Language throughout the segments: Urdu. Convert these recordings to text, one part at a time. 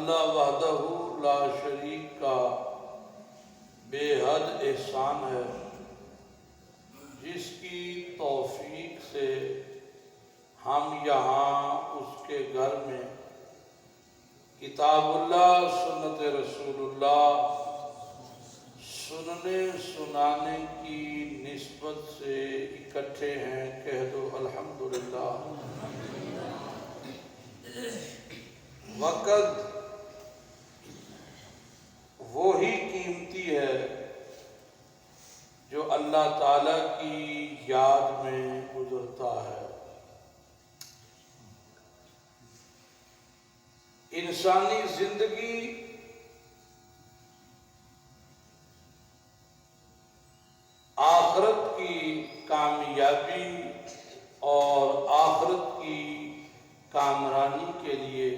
اللہ وحدہ لا شریک کا بے حد احسان ہے، جس کی توفیق سے ہم یہاں اس کے گھر میں کتاب اللہ سنت رسول اللہ سننے سنانے کی نسبت سے اکٹھے ہیں۔ کہہ دو الحمدللہ۔ وقت وہی قیمتی ہے جو اللہ تعالیٰ کی یاد میں گزرتا ہے۔ انسانی زندگی آخرت کی کامیابی اور آخرت کی کامرانی کے لیے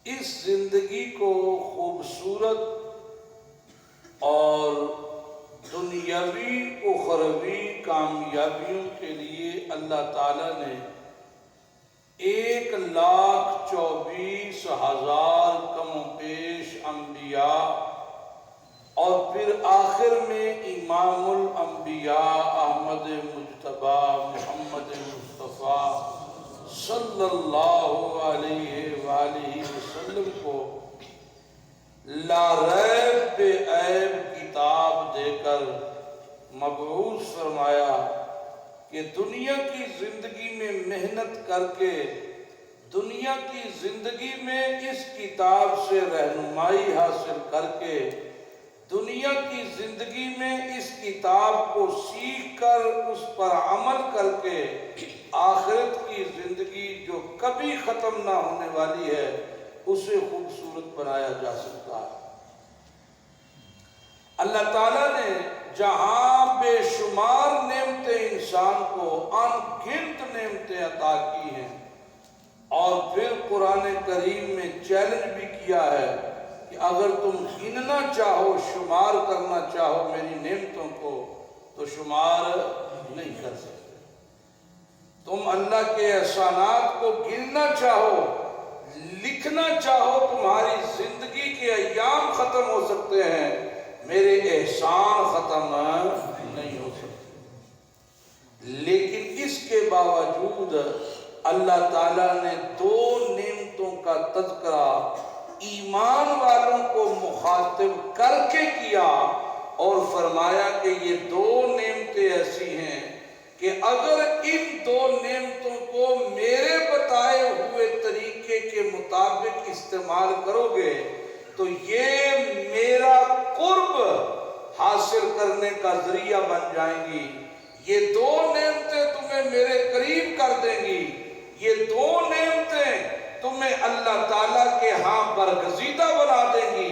اس زندگی کو خوبصورت اور دنیاوی اخروی کامیابیوں کے لیے اللہ تعالیٰ نے 1,24,000 کم و بیش انبیاء اور پھر آخر میں امام الانبیاء احمد مجتبی محمد مصطفیٰ صلی اللہ علیہ وآلہ وسلم کو لا ریب بے عیب کتاب دے کر مبعوث فرمایا کہ دنیا کی زندگی میں محنت کر کے دنیا کی زندگی میں اس کتاب سے رہنمائی حاصل کر کے دنیا کی زندگی میں اس کتاب کو سیکھ کر اس پر عمل کر کے آخرت کی زندگی جو کبھی ختم نہ ہونے والی ہے اسے خوبصورت بنایا جا سکتا ہے۔ اللہ تعالیٰ نے جہاں بے شمار نعمتیں انسان کو ان گنت نعمتیں عطا کی ہیں اور پھر قرآن کریم میں چیلنج بھی کیا ہے کہ اگر تم گننا چاہو شمار کرنا چاہو میری نعمتوں کو تو شمار نہیں کر سکتے۔ تم اللہ کے احسانات کو گننا چاہو لکھنا چاہو تمہاری زندگی کے ایام ختم ہو سکتے ہیں، میرے احسان ختم نہیں ہو سکتے۔ لیکن اس کے باوجود اللہ تعالیٰ نے 2 نعمتوں کا تذکرہ ایمان والوں کو مخاطب کر کے کیا اور فرمایا کہ یہ 2 نعمتیں ایسی ہیں کہ اگر ان 2 نعمتوں کو میرے بتائے ہوئے طریقے کے مطابق استعمال کرو گے تو یہ میرا قرب حاصل کرنے کا ذریعہ بن جائیں گی، یہ 2 نعمتیں تمہیں میرے قریب کر دیں گی، یہ 2 نعمتیں تمہیں اللہ تعالیٰ کے ہاں برگزیدہ بنا دیں گی۔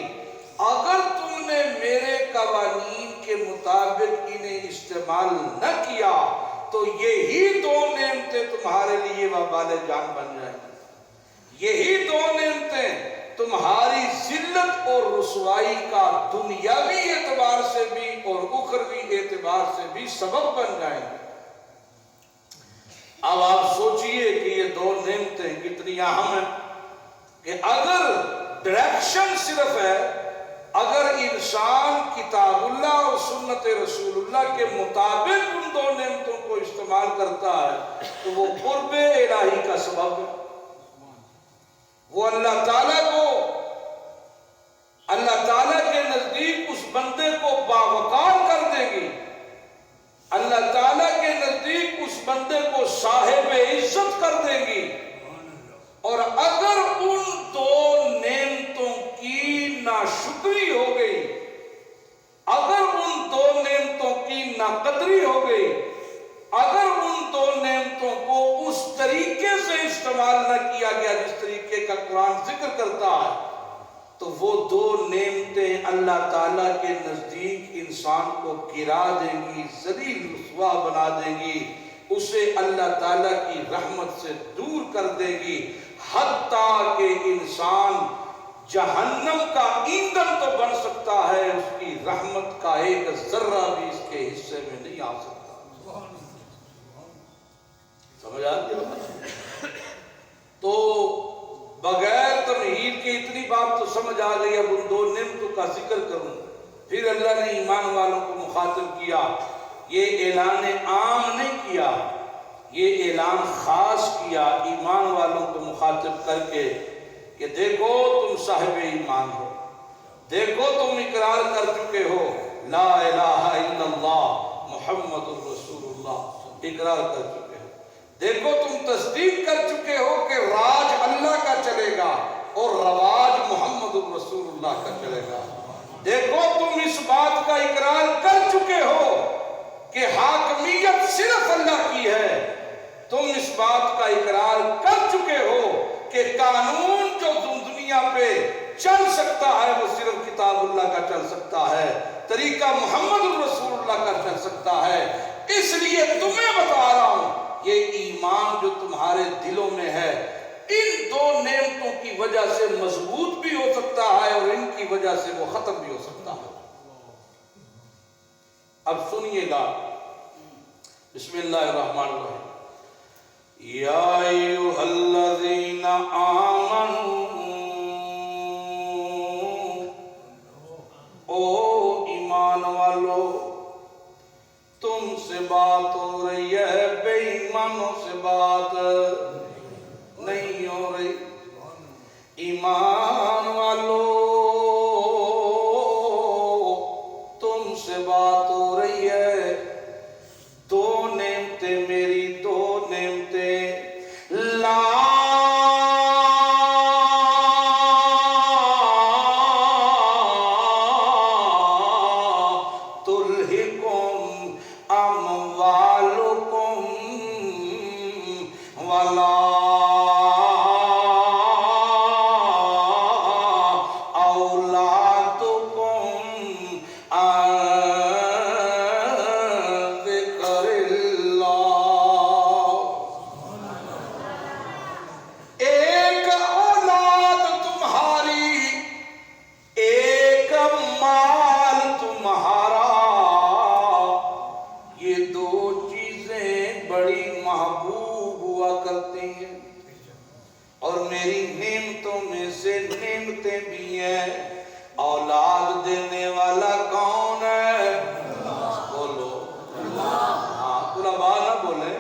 اگر تم نے میرے قوانین کے مطابق انہیں استعمال نہ کیا تو یہی 2 نعمتیں تمہارے لیے وبال جان بن جائیں گی، یہی 2 نعمتیں تمہاری ذلت اور رسوائی کا دنیاوی اعتبار سے بھی اور اخروی اعتبار سے بھی سبب بن جائیں گے۔ اب آپ سوچئے کہ یہ 2 نعمتیں کتنی اہم ہیں کہ اگر ڈائریکشن صرف ہے، اگر انسان کتاب اللہ اور سنت رسول اللہ کے مطابق ان 2 نعمتوں کو استعمال کرتا ہے تو وہ قرب الہی کا سبب ہے، وہ اللہ تعالیٰ کے نزدیک اس بندے کو باوقار کر دے گی، اللہ تعالیٰ کے نزدیک اس بندے کو صاحب عزت کر دے گی۔ اور اگر ان 2 نعمتوں کی ناشکری ہو گئی، اگر ان 2 نعمتوں کی ناقدری ہو گئی، اگر ان 2 نعمتوں کو اس طریقے سے استعمال نہ کیا گیا جس طریقے کا قرآن ذکر کرتا ہے تو وہ 2 نعمتیں اللہ تعالیٰ کے نزدیک انسان کو گرا دیں گی، ذلیل رسوا بنا دیں گی، اسے اللہ تعالیٰ کی رحمت سے دور کر دے گی، حتیٰ کہ انسان جہنم کا ایندھن تو بن سکتا ہے، اس کی رحمت کا ایک ذرہ بھی اس کے حصے میں نہیں آ سکتا۔ سمجھ آتی ہے؟ تو سمجھ آ گئی، اب ان 2 نعمتوں کا ذکر کروں۔ پھر اللہ نے ایمان والوں کو مخاطب کیا، یہ اعلان عام نہیں کیا، یہ اعلان خاص کیا ایمان والوں کو مخاطب کر کے کہ دیکھو تم صاحب ایمان ہو، دیکھو تم اقرار کر چکے ہو لا الہ الا اللہ محمد الرسول اللہ، اقرار کر چکے ہو، دیکھو تم تصدیق کر چکے ہو کہ راج اللہ کا چلے گا اور رواج محمد الرسول اللہ کا چلے گا، دیکھو تم اس بات کا اقرار کر چکے ہو کہ حاکمیت صرف اللہ کی ہے، تم اس بات کا اقرار کر چکے ہو کہ قانون جو دنیا پہ چل سکتا ہے وہ صرف کتاب اللہ کا چل سکتا ہے، طریقہ محمد الرسول اللہ کا چل سکتا ہے۔ اس لیے تمہیں بتا رہا ہوں یہ ایمان جو تمہارے دلوں میں ہے ان 2 نعمتوں کی وجہ سے مضبوط بھی ہو سکتا ہے اور ان کی وجہ سے وہ ختم بھی ہو سکتا ہے۔ اب سنیے گا، بسم اللہ الرحمن الرحیم، یا ایھا الذین آمنوا، او ایمان والو، تم سے بات ہو رہی ہے، بے ایمانوں سے بات نہیں ہو رہی۔ ایمان والو تم سے بات ہو رہی ہے، 2 نعمتیں میری، 2 نعمتیں لا تلہکم اموالکم ولا اور میری نعمتوں میں سے نعمتیں بھی ہیں۔ اولاد دینے والا کون ہے؟ بولو ہاں، طلباء نہ بولے،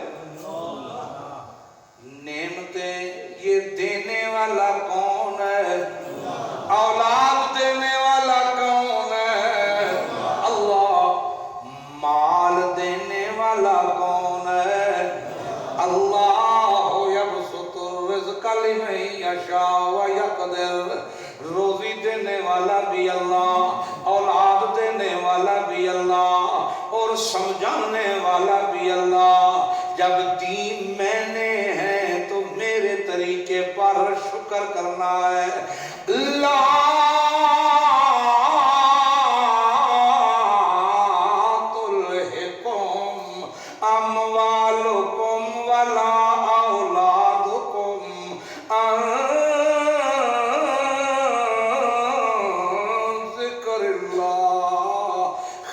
نعمتیں یہ دینے والا کون ہے؟ اولاد دینے والا کون ہے؟ اللہ۔ مال دینے والا کون ہے؟ اللہ۔ لمن یشاء ویقدر، روزی دینے والا بھی اللہ، اولاد دینے والا بھی اللہ، اور سمجھانے والا بھی اللہ۔ جب دین میں نے ہے تو میرے طریقے پر شکر کرنا ہے۔ لا تلہکم اموالکم ولا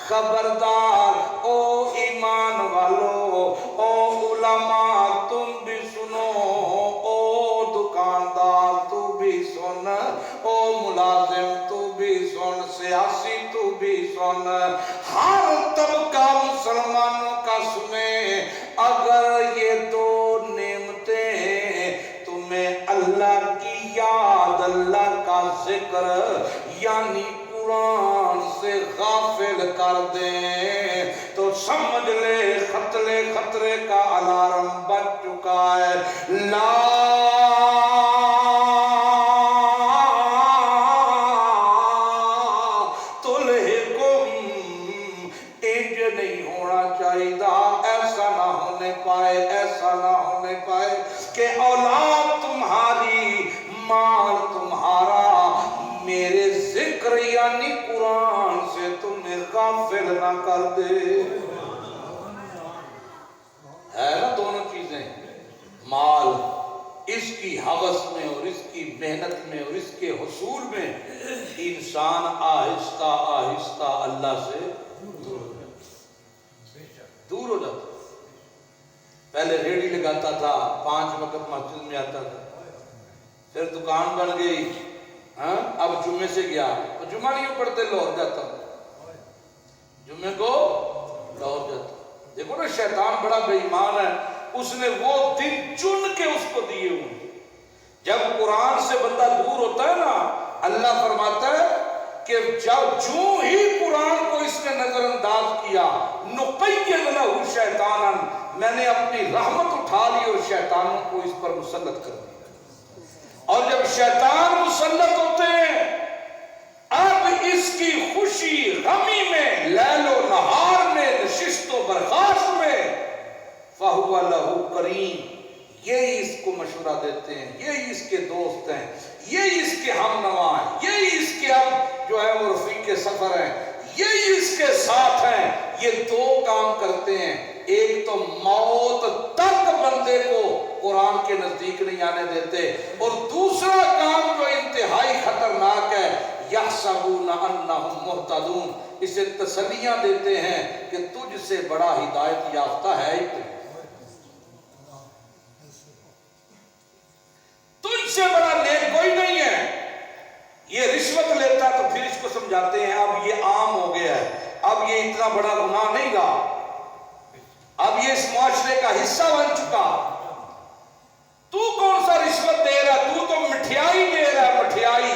خبردار او ایمان والو، او علماء تم بھی سنو، او دکاندار تو بھی سن، او ملازم تو بھی سن، سیاسی تو بھی سن، ہر طبقہ مسلمانوں کا سنے۔ اگر یہ 2 نعمتیں تمہیں اللہ کی یاد، اللہ کا ذکر یعنی قرآن سے غافل کر دیں تو سمجھ لے خطرے کا الارم بج چکا ہے۔ لا تلہکم، انج نہیں ہونا چاہیے، ایسا نہ ہونے پائے، ایسا نہ ہونے پائے کہ اولاد تمہاری، مال تمہارا میرے ذکر یعنی قرآن سے تمہیں غافل نہ کر دے۔ ہے نا دونوں چیزیں، مال اس کی حوث میں اور اس کی محنت میں اور اس کے حصول میں انسان آہستہ آہستہ اللہ سے دور ہو جاتا۔ پہلے ریڑھی لگاتا تھا، 5 وقت مسجد میں آتا تھا، پھر دکان بن گئی، ہاں اب جمعے سے گیا تو جمعہ نہیں پڑھتے لاہور جاتا ہوں، جمعے کو لاہور جاتا ہوں۔ دیکھو نا شیطان بڑا بے ایمان ہے، اس نے وہ دن چن کے اس کو دیے ہوئے۔ جب قرآن سے بندہ دور ہوتا ہے نا، اللہ فرماتا ہے کہ جب جو ہی قرآن کو اس نے نظر انداز کیا، نقید لہ شیطانا، میں نے اپنی رحمت اٹھا لی اور شیطانوں کو اس پر مسلط کر دیا۔ اور جب شیطان مسلط ہوتے ہیں، اب اس کی خوشی غمی میں، لیل و نہار میں، نشست و برخاست میں، فَهُوَ لَهُ قَرِينٌ، یہی اس کو مشورہ دیتے ہیں، یہی اس کے دوست ہیں، یہی اس کے ہم نوا ہیں، یہی اس کے اب جو ہے وہ رفیق سفر ہیں، یہی اس کے ساتھ ہیں۔ یہ دو کام کرتے ہیں، ایک تو موت تک بندے کو قرآن کے نزدیک نہیں آنے دیتے، اور دوسرا کام جو انتہائی خطرناک ہے، یحسبون انہم مہتدون، اسے تسلیاں دیتے ہیں کہ تجھ سے بڑا ہدایت یافتہ ہے ہی کوئی، تجھ سے بڑا نیک کوئی نہیں ہے۔ یہ رشوت لیتا تو پھر اس کو سمجھاتے ہیں اب یہ عام ہو گیا ہے، اب یہ اتنا بڑا گناہ نہیں رہا، اب یہ اس معاشرے کا حصہ بن چکا۔ تو کون سا رشوت دے رہا، تو تو مٹھیائی دے رہا ہے، مٹھیائی،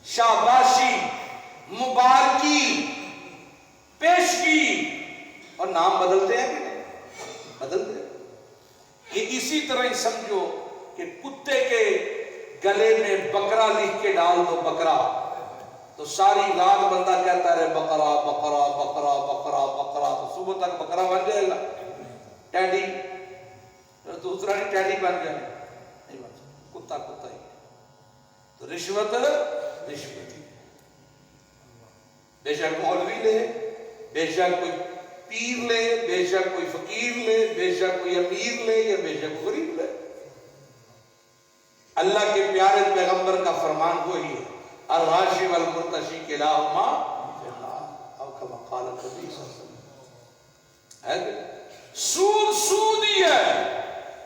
شاباشی، مبارکی، پیشگی، اور نام بدلتے ہیں کہ نہیں؟ بدلتے ہیں۔ یہ اسی طرح ہی سمجھو کہ کتے کے گلے میں بکرا لکھ کے ڈال دو، بکرا، تو ساری رات بندہ کہتا رہے بکرا بکرا بکرا بکرا بکرا، تو صبح تک بکرا بن جائے گا، ٹیڈی، دوسرا نہیں ٹیڈی بن جائے گا، نہیں بن سکتا، کتا کتا ہی۔ تو رشوت رشوت ہی، بے شک مولوی لے، بے شک کوئی پیر لے، بے شک کوئی فقیر لے، بے شک کوئی امیر لے، یا بے شک غریب لے، اللہ کے پیارے پیغمبر کا فرمان وہی ہے، الراشی والمرتشی کلاہما او کما قال النبی صلی اللہ علیہ وسلم، سود سود ہی ہے،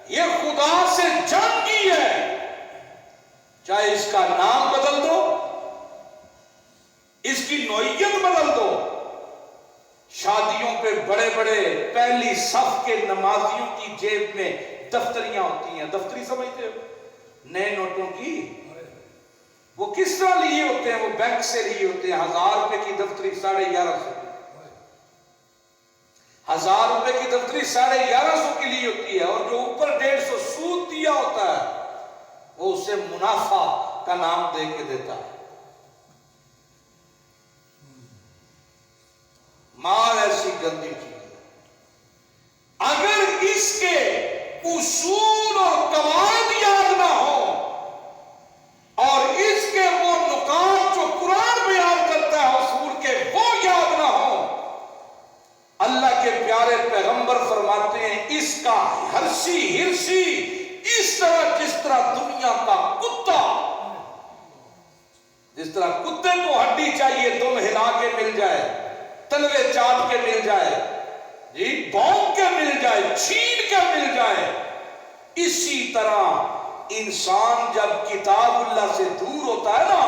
یہ خدا سے جنگ ہی ہے، چاہے اس کا نام بدل دو، اس کی نوعیت بدل دو۔ شادیوں پہ بڑے بڑے پہلی صف کے نمازیوں کی جیب میں دفتریاں ہوتی ہیں، دفتری سمجھتے ہو، نئے نوٹوں کی، وہ کس طرح لیے ہوتے ہیں؟ وہ بینک سے لیے ہوتے ہیں، 1000 روپے کی دفتری 1150 کی، 1000 روپے کی دفتری 1150 کی لی ہوتی ہے، اور جو اوپر 150 سود دیا ہوتا ہے وہ اسے منافع کا نام دے کے دیتا ہے۔ مال ایسی گندی چیز ہے، اگر اس کے اصول اور قواعد یاد نہ ہو، اور اس کے وہ نکات جو قرآن بیان کرتا ہے اصول کے وہ یاد نہ ہو، اللہ کے پیارے پیغمبر فرماتے ہیں اس کا ہرسی اس طرح جس طرح دنیا کا کتا، جس طرح کتے کو ہڈی چاہیے دم ہلا کے مل جائے، تلوے چاٹ کے مل جائے، جی بھونک کے مل جائے، چھین کے مل جائے، اسی طرح انسان جب کتاب اللہ سے دور ہوتا ہے نا،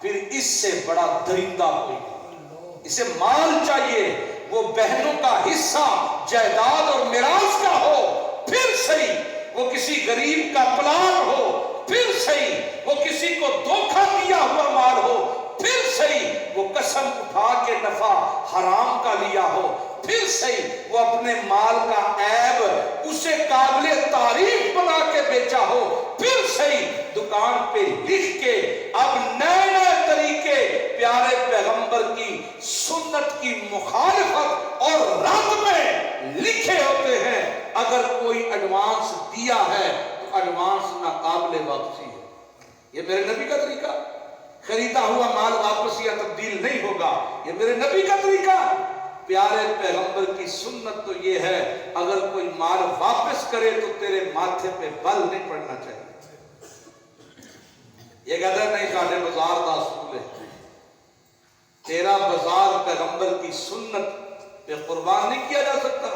پھر اس سے بڑا درندہ کوئی نہیں۔ اسے مال چاہیے، وہ بہنوں کا حصہ جائیداد اور میراث کا ہو پھر صحیح، وہ کسی غریب کا پلان ہو پھر صحیح، وہ کسی کو دھوکہ دیا ہوا مال ہو پھر صحیح، وہ قسم اٹھا کے نفع حرام کا لیا ہو پھر صحیح، وہ اپنے مال کا عیب اسے قابل تعریف بنا کے بیچا ہو پھر صحیح، دکان پہ لکھ کے اب نئے نئے طریقے پیارے پیغمبر کی سنت کی مخالفت اور رد میں لکھے ہوتے ہیں۔ اگر کوئی ایڈوانس دیا ہے تو ایڈوانس ناقابل واپسی ہے۔ یہ میرے نبی کا طریقہ، خریدا ہوا مال واپس یا تبدیل نہیں ہوگا، یہ میرے نبی کا طریقہ۔ پیارے پیغمبر کی سنت تو یہ ہے، اگر کوئی مال واپس کرے تو تیرے ماتھے پہ بل نہیں پڑنا چاہیے۔ یہ کہتا ہے نہیں ساڑھے بازار دا اصول ہے، تیرا بازار پیغمبر کی سنت پہ قربان نہیں کیا جا سکتا،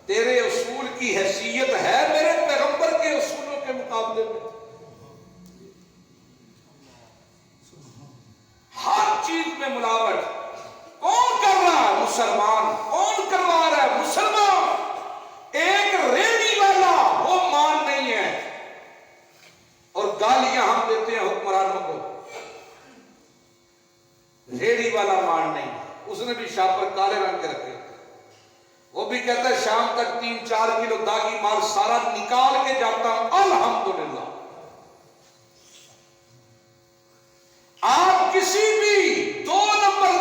تیرے اصول کی حیثیت ہے میرے پیغمبر کے اصولوں کے مقابلے میں۔ نے بھی شاہ پر کالے رنگ کے رکھے، وہ بھی کہتا ہے شام تک 3-4 کلو داغی مال سارا نکال کے جاتا ہوں الحمدللہ۔ آپ کسی بھی 2 نمبر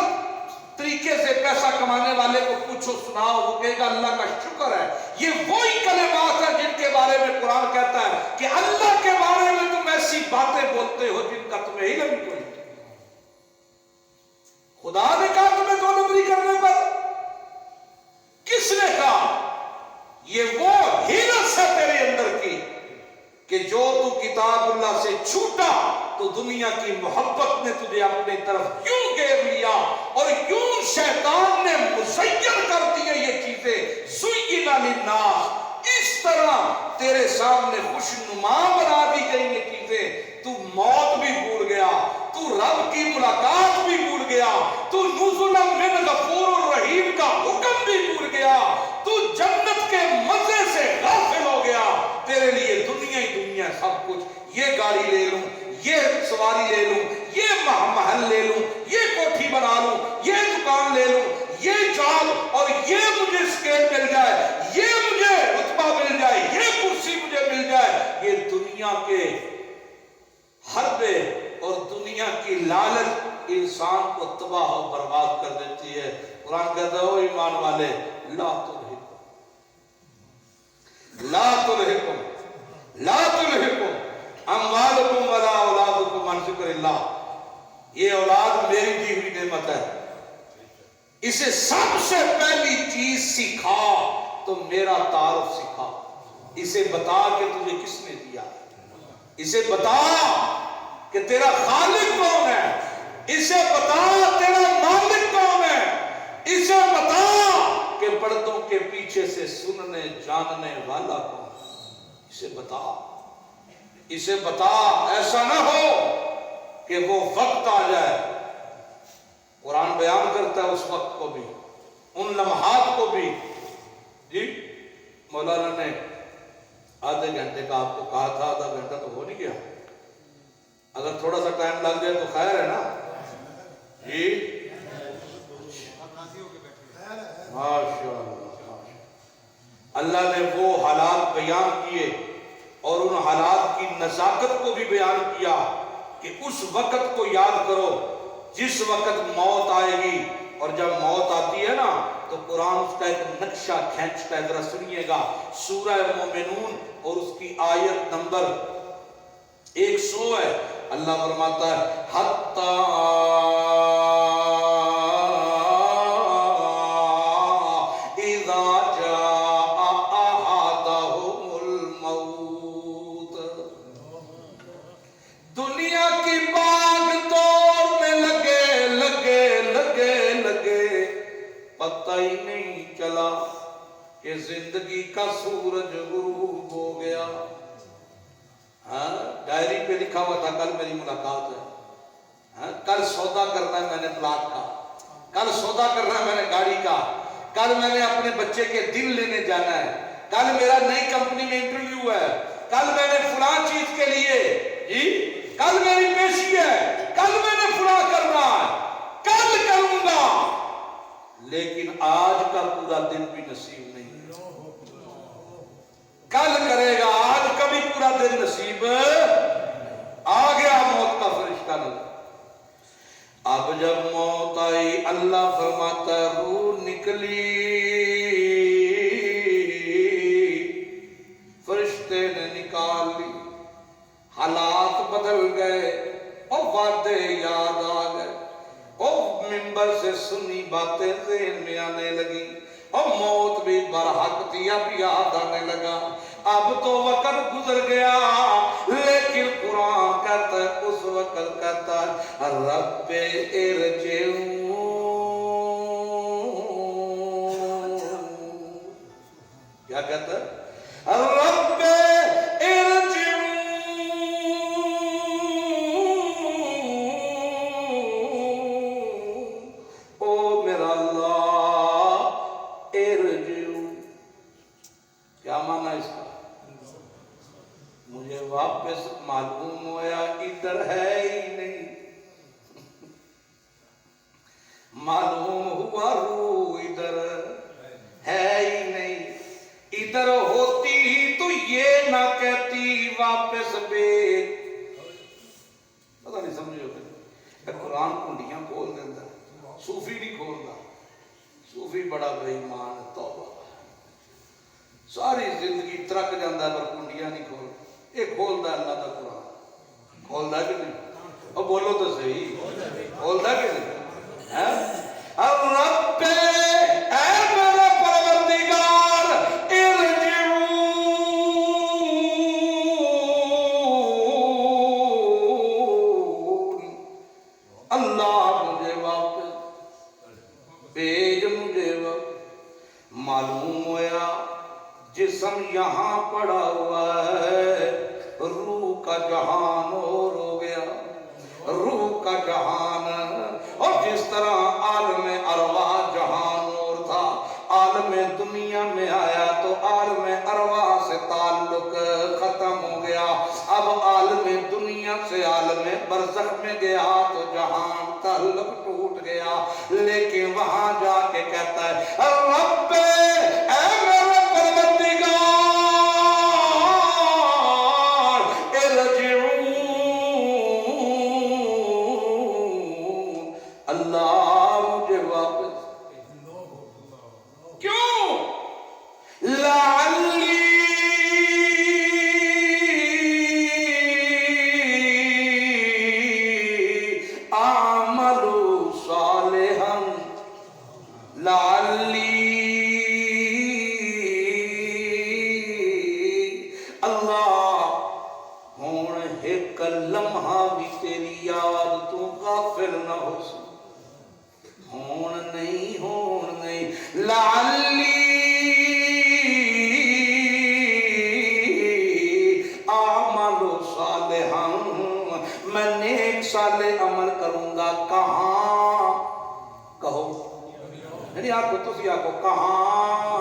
طریقے سے پیسہ کمانے والے کو پوچھو سناؤ، وہ کہے گا اللہ کا شکر ہے۔ یہ وہی کلمات ہیں جن کے بارے میں قرآن کہتا ہے کہ اللہ کے بارے میں تم ایسی باتیں بولتے ہو جن کا تمہیں علم کوئی نہیں۔ خدا نے کہا تمہیں 2 نمبری کرنے پر؟ کس نے کہا؟ یہ وہ ہیرس ہے تیرے اندر کی کہ جو تو کتاب اللہ سے چھوٹا تو دنیا کی محبت نے تجھے اپنی طرف یوں گھیر لیا اور یوں شیطان نے مزین کر دیا یہ چیزیں، زین للناس، اس طرح تیرے سامنے خوشنما بنا دی گئی یہ چیزیں، تو موت بھی بھول گیا، تو رب کی ملاقات بھی بھول گیا، تو نزلا من غفور الرحیم کا حکم بھی بھول گیا، تو جنت کے مزے سے غافل ہو گیا۔ تیرے لیے دنیا ہی دنیا سب کچھ، یہ گاڑی لے لوں، یہ سواری لے لوں، یہ محل لے لوں، یہ کوٹھی بنا لوں، یہ دکان لے لوں، یہ جاب اور یہ مجھے اسکیل مل جائے، یہ مجھے رتبہ مل جائے، یہ کرسی مجھے مل جائے، یہ دنیا کے حربے اور دنیا کی لالچ انسان کو تباہ و برباد کر دیتی ہے۔ قرآن کہتا ہے او ایمان والے لا تلہکم اموالکم ولا اولادکم عن ذکر اللہ۔ یہ اولاد میری دی ہوئی نعمت ہے، اسے سب سے پہلی چیز سکھا تو میرا تعارف سکھا، اسے بتا کہ تجھے کس نے دیا، اسے بتا کہ تیرا خالق کون ہے، اسے بتا تیرا مالک کون ہے، اسے بتا کہ پردوں کے پیچھے سے سننے جاننے والا کون ہے، اسے بتا، اسے بتا۔ ایسا نہ ہو کہ وہ وقت آ جائے، قرآن بیان کرتا ہے اس وقت کو بھی، ان لمحات کو بھی۔ جی مولانا نے آدھے گھنٹے کا آپ کو کہا تھا، آدھا گھنٹہ تو ہو نہیں گیا، اگر تھوڑا سا ٹائم لگ جائے تو خیر ہے نا؟ جی ماشاءاللہ، اللہ نے وہ حالات بیان کیے اور ان حالات کی نزاکت کو بھی بیان کیا کہ اس وقت کو یاد کرو جس وقت موت آئے گی، اور جب موت آتی ہے نا تو قرآن اس کا ایک نقشہ کھینچتا ہے، ذرا سنیے گا، سورہ مومنون اور اس کی آیت نمبر 100 ہے۔ اللہ فرماتا ہے حتی اذا جاء احدهم الموت، دنیا کی باغ دوڑ میں لگے پتہ ہی نہیں چلا کہ زندگی کا سورج غروب ہو گیا۔ ڈائری پہ لکھا ہوا تھا کل میری ملاقات ہے، کل سودا کرنا ہے میں نے پلاٹ کا، کل سودا کرنا ہے میں نے گاڑی کا، کل میں نے اپنے بچے کے دل لینے جانا ہے، کل میرا نئی کمپنی میں انٹرویو ہے، کل میں نے فلاں چیز کے لیے، جی کل میری پیشی ہے، کل میں نے فلاں کرنا ہے، کل کروں گا، لیکن آج کا پورا دن بھی نصیب نہیں ہے۔ کل کرے گا، آج کبھی پورا دن نصیب آ گیا، موت کا فرشتہ نظر۔ اب جب موت آئی اللہ فرماتا ہے روح نکلی، فرشتے نے نکال لی، حالات بدل گئے، اور وعدے یاد آ گئے، اور ممبر سے سنی باتیں ذہن میں آنے لگی، اور موت بھی برحق تھی اب یاد آنے لگا۔ اب تو وقت گزر گیا، لیکن قرآن کہتا ہے اس وقت کہتا ہے رب ارجعون، کیا کہتا ہے؟ رب ارجعون، او میرا اللہ ارجعون، کیا معنی اس کا؟ مجھے واپس معلوم ہوا ادھر ہے ہی نہیں، معلوم ہوا روح ادھر ہے ہی نہیں، ادھر ہوتی ہی تو یہ نہ کہتی واپس بیٹ۔ پتہ نہیں سمجھو کہ قرآن کنڈیاں کھول دیتا ہے، صوفی نہیں کھولتا، صوفی بڑا بے ایمان ہے، توبہ، ساری زندگی ترک جاندہ پر کنڈیاں نہیں کھول، ایک کھولتا ہے اللہ کا قرآن، کھولتا کہ نہیں؟ اور بولو تو صحیح، کھولتا کہ نہیں؟ رب اے میرا پروردگار ارجعون، اللہ مجھے واپس بھیج، مجھے واپس۔ معلوم ہوا جسم یہاں پڑا ہوا ہے، روح کا جہان اور ہو گیا، روح کا جہان۔ اور جس طرح عالم ارواح جہان اور تھا، عالم دنیا میں آیا تو عالم ارواح سے تعلق ختم ہو گیا، اب عالم دنیا سے عالم برزخ میں گیا تو جہان تعلق ٹوٹ گیا، لیکن وہاں جا کے کہتا ہے رب اے میرے پروردگار ارجعون، اللہ مجھے واپس۔ کیوں؟ لعلی اعمل صالحا، لعلی اللہ ہون ایک لمحہ بھی تیری یاد تو غافل نہ ہو سو، ہون نہیں لعلی اعمل صالحا، میں نیک صالح عمل کروں گا، کہاں؟ کہو نہیں آپ کو، تسی آپ کو کہاں؟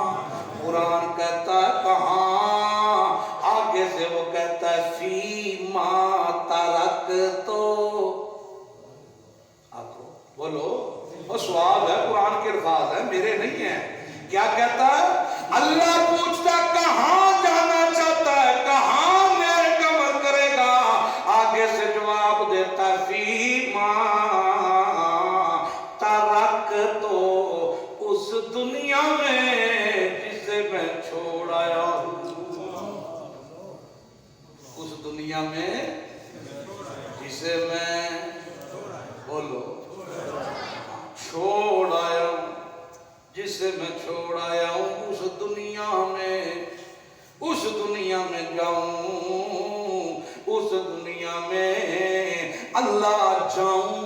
قرآن کہتا ہے کہاں، آگے سے وہ کہتا ہے فیما ترکتو، آپ کو بولو، وہ سوال ہے، قرآن کے الفاظ ہیں، میرے نہیں ہیں۔ کیا کہتا ہے؟ اللہ پوچھتا کہاں جانا چاہتا ہے، کہاں نیک عمل کرے گا، آگے سے جواب دیتا ہے فیما ترکتو، اس دنیا میں جسے میں چھوڑ آیا ہوں، اس دنیا میں جسے میں، بولو، چھوڑ آیا ہوں، جسے میں چھوڑ آیا ہوں، اس دنیا میں جاؤں، اس دنیا میں اللہ جاؤں